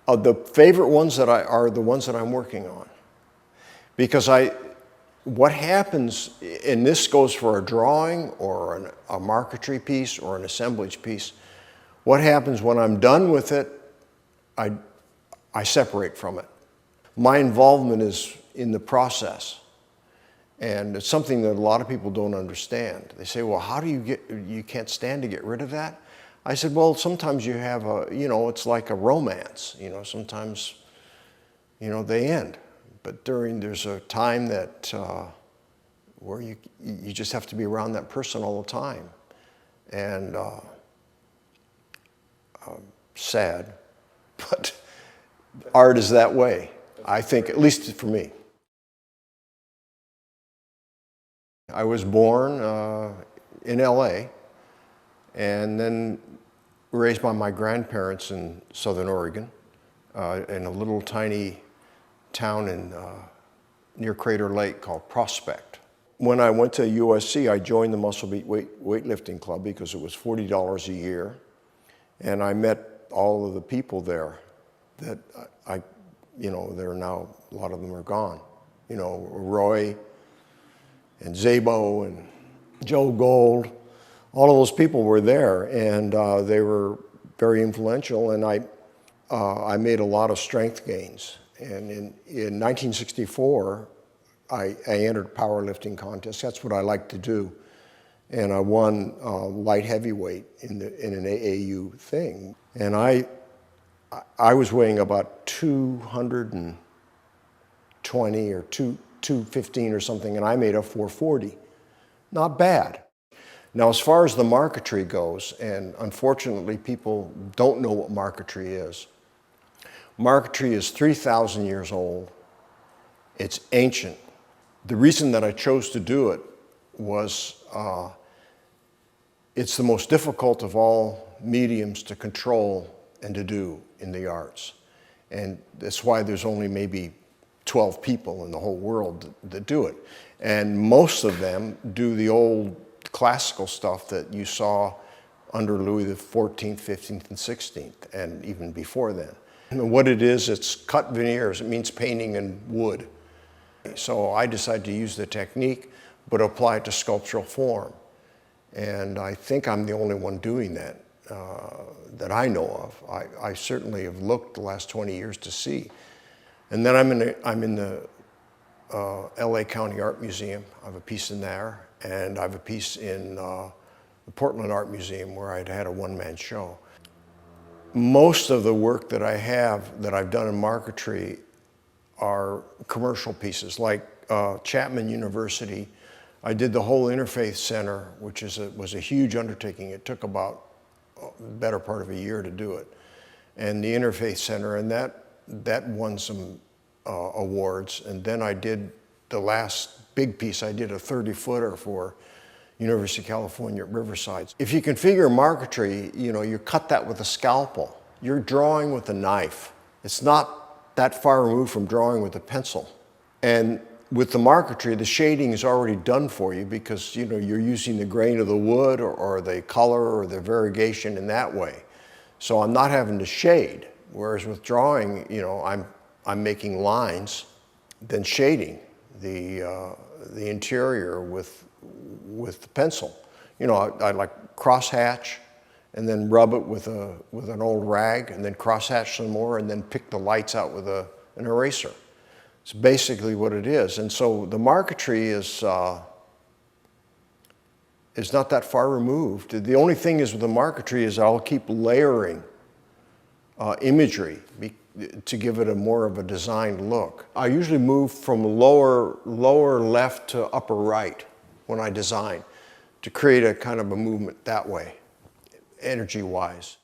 The favorite ones that are the ones that I'm working on. Because what happens, and this goes for a drawing or a marquetry piece or an assemblage piece, what happens when I'm done with it, I separate from it. My involvement is in the process. And it's something that a lot of people don't understand. They say, well, how do you can't stand to get rid of that? I said, well, sometimes you have it's like a romance. Sometimes, they end. But there's a time that, where you just have to be around that person all the time. And sad, but art is that way, I think, at least for me. I was born in LA and then raised by my grandparents in Southern Oregon in a little tiny town near Crater Lake called Prospect. When I went to USC, I joined the Muscle Beat weightlifting club because it was $40 a year. And I met all of the people there that they're now, a lot of them are gone. Roy and Zabo and Joe Gold, all of those people were there, and they were very influential, and I made a lot of strength gains. And in 1964, I entered a powerlifting contest. That's what I like to do. And I won light heavyweight in an AAU thing. And I was weighing about 220 or 215 or something, and I made a 440. Not bad. Now, as far as the marquetry goes, and unfortunately people don't know what marquetry is. Marquetry is 3,000 years old. It's ancient. The reason that I chose to do it was it's the most difficult of all mediums to control and to do in the arts. And that's why there's only maybe 12 people in the whole world that do it. And most of them do the old classical stuff that you saw under Louis XIV, XV, and XVI, and even before then. And what it is, it's cut veneers. It means painting in wood. So I decided to use the technique, but apply it to sculptural form. And I think I'm the only one doing that, that I know of. I certainly have looked the last 20 years to see. And then I'm in the LA County Art Museum. I have a piece in there, and I have a piece in the Portland Art Museum where I'd had a one-man show. Most of the work that I have that I've done in marquetry are commercial pieces, like Chapman University. I did the whole Interfaith Center, which was a huge undertaking. It took about the better part of a year to do it. And the Interfaith Center, and that won some awards. And then I did the last big piece. I did a 30-footer for University of California at Riverside. If you configure marquetry, you cut that with a scalpel. You're drawing with a knife. It's not that far removed from drawing with a pencil. And with the marquetry, the shading is already done for you because you're using the grain of the wood or the color or the variegation in that way. So I'm not having to shade. Whereas with drawing, I'm making lines, then shading the interior with the pencil. I like crosshatch and then rub it with an old rag and then crosshatch some more and then pick the lights out with an eraser. It's basically what it is. And so the marquetry is not that far removed. The only thing is with the marquetry is I'll keep layering imagery to give it more of a designed look. I usually move from lower left to upper right when I design to create a kind of a movement that way, energy-wise.